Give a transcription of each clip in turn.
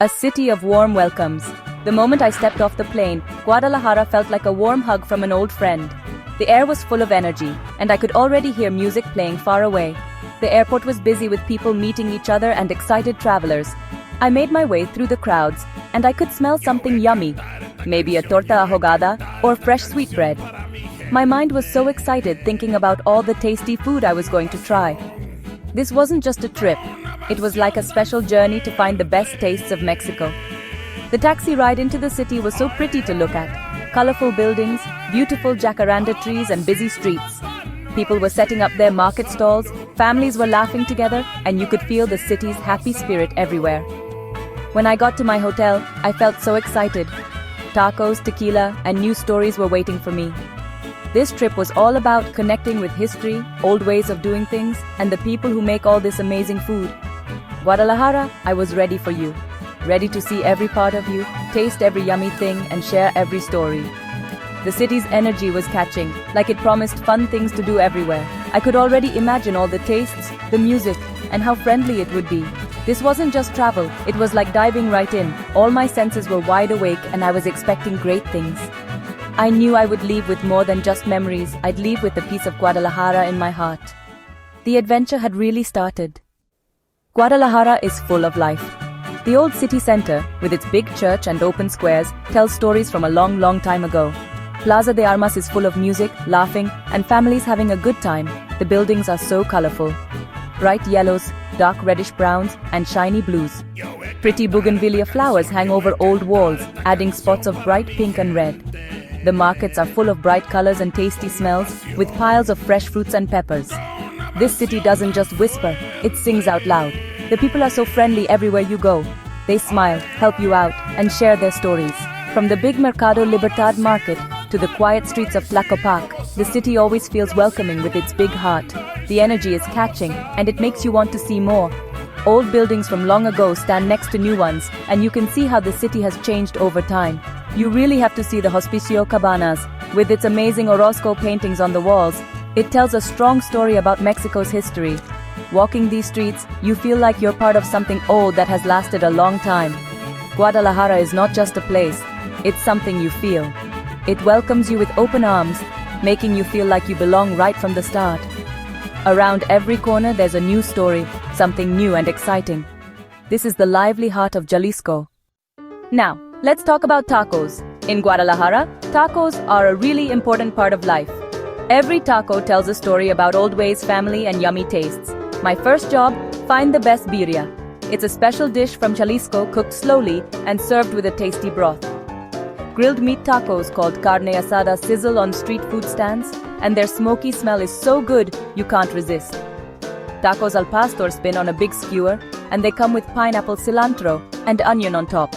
A city of warm welcomes. The moment I stepped off the plane, Guadalajara felt like a warm hug from an old friend. The air was full of energy, and I could already hear music playing far away. The airport was busy with people meeting each other and excited travelers. I made my way through the crowds, and I could smell something yummy. Maybe a torta ahogada or fresh sweetbread. My mind was so excited thinking about all the tasty food I was going to try. This wasn't just a trip. It was like a special journey to find the best tastes of Mexico. The taxi ride into the city was so pretty to look at. Colorful buildings, beautiful jacaranda trees and busy streets. People were setting up their market stalls, families were laughing together, and you could feel the city's happy spirit everywhere. When I got to my hotel, I felt so excited. Tacos, tequila, and new stories were waiting for me. This trip was all about connecting with history, old ways of doing things, and the people who make all this amazing food. Guadalajara, I was ready for you. Ready to see every part of you, taste every yummy thing, and share every story. The city's energy was catching, like it promised fun things to do everywhere. I could already imagine all the tastes, the music, and how friendly it would be. This wasn't just travel, it was like diving right in. All my senses were wide awake and I was expecting great things. I knew I would leave with more than just memories. I'd leave with a piece of Guadalajara in my heart. The adventure had really started. Guadalajara is full of life. The old city center, with its big church and open squares, tells stories from a long time ago. Plaza de Armas is full of music, laughing, and families having a good time. The buildings are so colorful. Bright yellows, dark reddish browns, and shiny blues. Pretty bougainvillea flowers hang over old walls, adding spots of bright pink and red. The markets are full of bright colors and tasty smells, with piles of fresh fruits and peppers. This city doesn't just whisper, it sings out loud. The people are so friendly everywhere you go. They smile, help you out, and share their stories. From the big Mercado Libertad market to the quiet streets of Tlacopac, the city always feels welcoming with its big heart. The energy is catching, and it makes you want to see more. Old buildings from long ago stand next to new ones, and you can see how the city has changed over time. You really have to see the Hospicio Cabanas, with its amazing Orozco paintings on the walls. It tells a strong story about Mexico's history. Walking these streets, you feel like you're part of something old that has lasted a long time. Guadalajara is not just a place, it's something you feel. It welcomes you with open arms, making you feel like you belong right from the start. Around every corner there's a new story, something new and exciting. This is the lively heart of Jalisco. Now, let's talk about tacos. In Guadalajara, tacos are a really important part of life. Every taco tells a story about old ways, family, and yummy tastes. My first job, find the best birria. It's a special dish from Jalisco cooked slowly and served with a tasty broth. Grilled meat tacos called carne asada sizzle on street food stands, and their smoky smell is so good you can't resist. Tacos al pastor spin on a big skewer, and they come with pineapple, cilantro, and onion on top.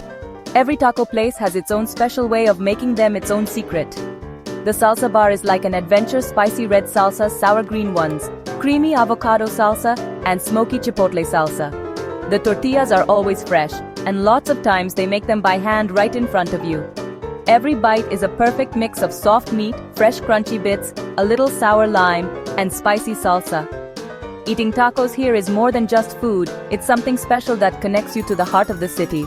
Every taco place has its own special way of making them its own secret. The salsa bar is like an adventure: spicy red salsa, sour green ones, creamy avocado salsa, and smoky chipotle salsa. The tortillas are always fresh, and lots of times they make them by hand right in front of you. Every bite is a perfect mix of soft meat, fresh crunchy bits, a little sour lime, and spicy salsa. Eating tacos here is more than just food, it's something special that connects you to the heart of the city.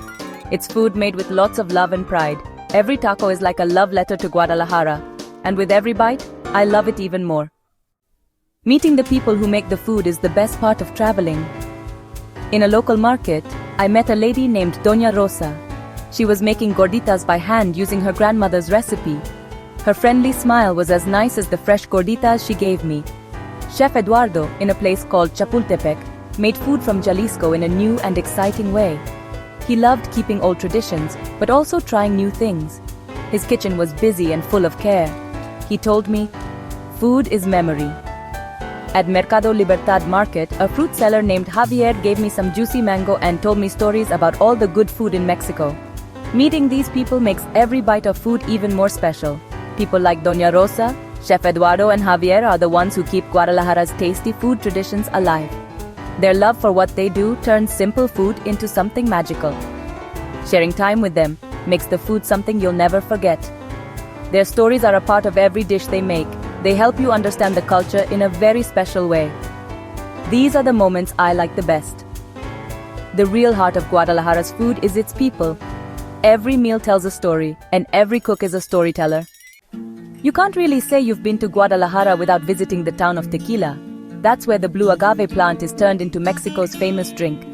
It's food made with lots of love and pride. Every taco is like a love letter to Guadalajara. And with every bite, I love it even more. Meeting the people who make the food is the best part of traveling. In a local market, I met a lady named Doña Rosa. She was making gorditas by hand using her grandmother's recipe. Her friendly smile was as nice as the fresh gorditas she gave me. Chef Eduardo, in a place called Chapultepec, made food from Jalisco in a new and exciting way. He loved keeping old traditions, but also trying new things. His kitchen was busy and full of care. He told me, food is memory. At Mercado Libertad Market, a fruit seller named Javier gave me some juicy mango and told me stories about all the good food in Mexico. Meeting these people makes every bite of food even more special. People like Doña Rosa, Chef Eduardo, and Javier are the ones who keep Guadalajara's tasty food traditions alive. Their love for what they do turns simple food into something magical. Sharing time with them makes the food something you'll never forget. Their stories are a part of every dish they make. They help you understand the culture in a very special way. These are the moments I like the best. The real heart of Guadalajara's food is its people. Every meal tells a story, and every cook is a storyteller. You can't really say you've been to Guadalajara without visiting the town of Tequila. That's where the blue agave plant is turned into Mexico's famous drink.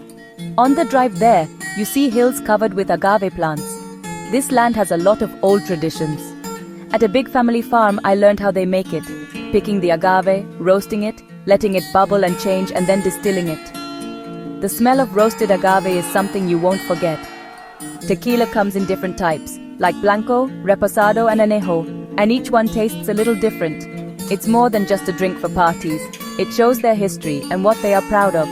On the drive there, you see hills covered with agave plants. This land has a lot of old traditions. At a big family farm, I learned how they make it. Picking the agave, roasting it, letting it bubble and change, and then distilling it. The smell of roasted agave is something you won't forget. Tequila comes in different types, like blanco, reposado, and anejo, and each one tastes a little different. It's more than just a drink for parties. It shows their history and what they are proud of.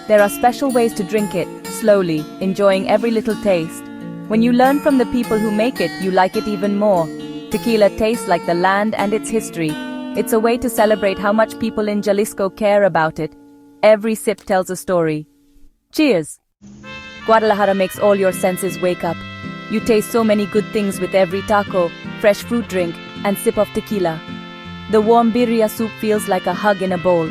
There are special ways to drink it, slowly, enjoying every little taste. When you learn from the people who make it, you like it even more. Tequila tastes like the land and its history. It's a way to celebrate how much people in Jalisco care about it. Every sip tells a story. Cheers! Guadalajara makes all your senses wake up. You taste so many good things with every taco, fresh fruit drink, and sip of tequila. The warm birria soup feels like a hug in a bowl.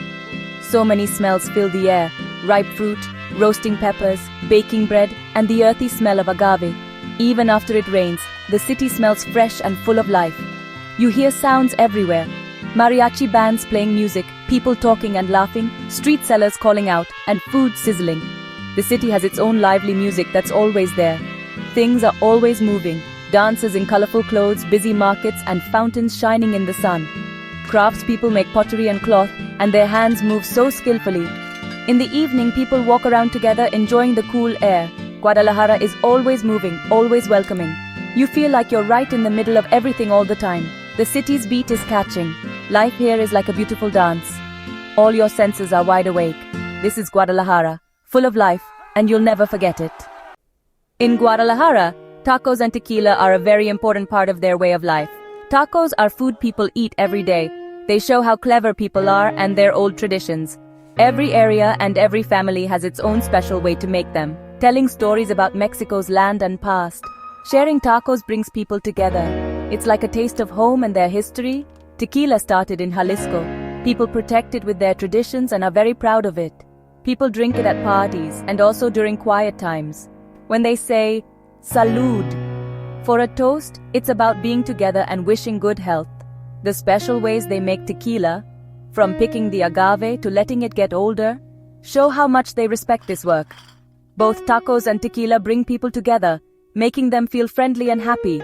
So many smells fill the air. Ripe fruit, roasting peppers, baking bread, and the earthy smell of agave. Even after it rains, the city smells fresh and full of life. You hear sounds everywhere. Mariachi bands playing music, people talking and laughing, street sellers calling out, and food sizzling. The city has its own lively music that's always there. Things are always moving. Dancers in colorful clothes, busy markets, and fountains shining in the sun. Craftspeople make pottery and cloth, and their hands move so skillfully. In the evening, people walk around together enjoying the cool air. Guadalajara is always moving, always welcoming. You feel like you're right in the middle of everything all the time. The city's beat is catching. Life here is like a beautiful dance. All your senses are wide awake. This is Guadalajara, full of life, and you'll never forget it. In Guadalajara, tacos and tequila are a very important part of their way of life. Tacos are food people eat every day. They show how clever people are and their old traditions. Every area and every family has its own special way to make them, telling stories about Mexico's land and past. Sharing tacos brings people together. It's like a taste of home and their history. Tequila started in Jalisco. People protect it with their traditions and are very proud of it. People drink it at parties and also during quiet times. When they say, "Salud," for a toast, it's about being together and wishing good health. The special ways they make tequila, from picking the agave to letting it get older, show how much they respect this work. Both tacos and tequila bring people together, making them feel friendly and happy.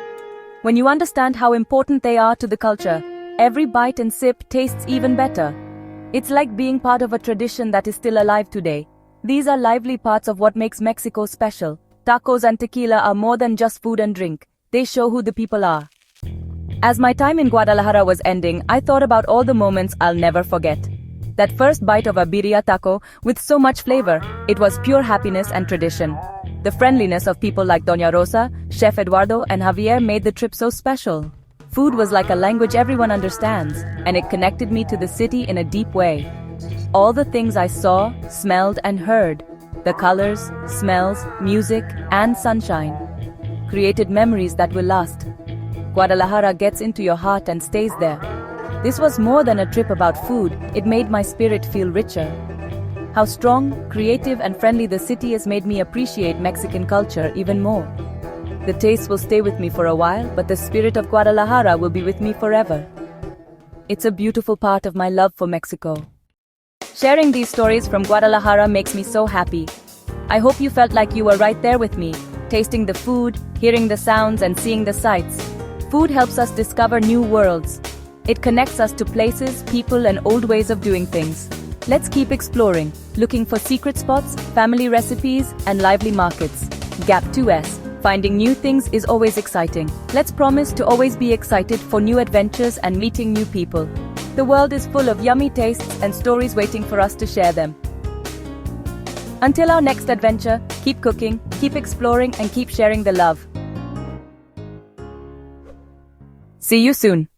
When you understand how important they are to the culture, every bite and sip tastes even better. It's like being part of a tradition that is still alive today. These are lively parts of what makes Mexico special. Tacos and tequila are more than just food and drink. They show who the people are. As my time in Guadalajara was ending, I thought about all the moments I'll never forget. That first bite of a birria taco with so much flavor, it was pure happiness and tradition. The friendliness of people like Doña Rosa, Chef Eduardo, and Javier made the trip so special. Food was like a language everyone understands, and it connected me to the city in a deep way. All the things I saw, smelled, and heard, the colors, smells, music, and sunshine, created memories that will last. Guadalajara gets into your heart and stays there. This was more than a trip about food, it made my spirit feel richer. How strong, creative, and friendly the city has made me appreciate Mexican culture even more. The taste will stay with me for a while, but the spirit of Guadalajara will be with me forever. It's a beautiful part of my love for Mexico. Sharing these stories from Guadalajara makes me so happy. I hope you felt like you were right there with me, tasting the food, hearing the sounds, and seeing the sights. Food helps us discover new worlds. It connects us to places, people, and old ways of doing things. Let's keep exploring, looking for secret spots, family recipes, and lively markets. Gap 2S. Finding new things is always exciting. Let's promise to always be excited for new adventures and meeting new people. The world is full of yummy tastes and stories waiting for us to share them. Until our next adventure, keep cooking, keep exploring, and keep sharing the love. See you soon.